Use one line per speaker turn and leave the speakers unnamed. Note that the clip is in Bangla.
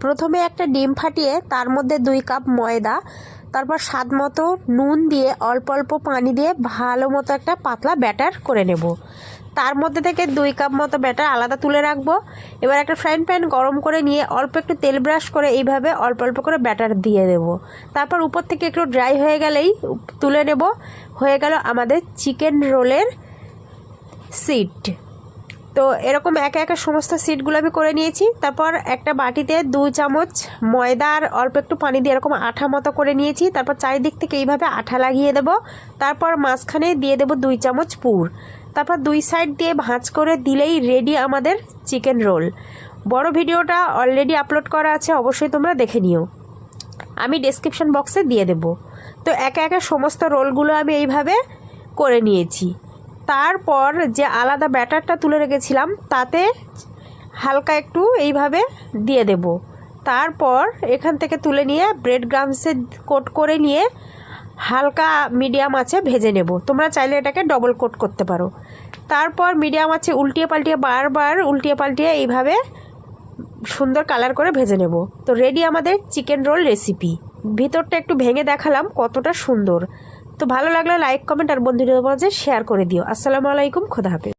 প্রথমে একটা ডিম ফাটিয়ে তার মধ্যে 2 কাপ ময়দা, তারপর স্বাদ মতো নুন দিয়ে অল্প অল্প পানি দিয়ে ভালো মতো একটা পাতলা ব্যাটার করে নেব। তার মধ্যে থেকে 2 কাপ মতো ব্যাটার আলাদা তুলে রাখবো। এবার একটা ফ্রাইং প্যান গরম করে নিয়ে অল্প একটু তেল ব্রাশ করে এইভাবে অল্প অল্প করে ব্যাটার দিয়ে দেব। তারপর উপর থেকে একটু ড্রাই হয়ে গেলেই তুলে নেব। হয়ে গেল আমাদের চিকেন রোলের সিট। তো এরকম একে একে সমস্ত সিটগুলো আমি করে নিয়েছি। তারপর একটা বাটিতে 2 চামচ ময়দা আর অল্প একটু পানি দিয়ে এরকম আঠা মতো করে নিয়েছি। তারপর চারিদিক থেকে এইভাবে আঠা লাগিয়ে দেব। তারপর মাঝখানে দিয়ে দেব 2 চামচ পুর। তারপর 2 সাইড দিয়ে ভাঁজ করে দিলেই রেডি আমাদের চিকেন রোল। বড় ভিডিওটা অলরেডি আপলোড করা আছে, অবশ্যই তোমরা দেখে নিও, আমি ডেসক্রিপশন বক্সে দিয়ে দেব। তো একে একে সমস্ত রোলগুলো আমি এইভাবে করে নিয়েছি। তারপর যে আলাদা ব্যাটারটা তুলে রেখেছিলাম তাতে হালকা একটু এইভাবে দিয়ে দেব। তারপর এখান থেকে তুলে নিয়ে ব্রেড ক্রাম্বসে কোট করে নিয়ে হালকা মিডিয়াম আঁচে ভেজে নেব। তোমরা চাইলে এটাকে ডবল কোট করতে পারো। তারপর মিডিয়াম আঁচে উল্টিয়ে পাল্টিয়ে বারবার উল্টিয়ে পাল্টিয়ে এইভাবে সুন্দর কালার করে ভেজে নেব। তো রেডি আমাদের চিকেন রোল রেসিপি। ভিতরটা একটু ভেঙে দেখালাম কতটা সুন্দর। তো ভালো লাগলে লাইক, কমেন্ট আর বন্ধুদের মাঝে শেয়ার করে দিও। আসসালামু আলাইকুম, খোদা হাফেজ।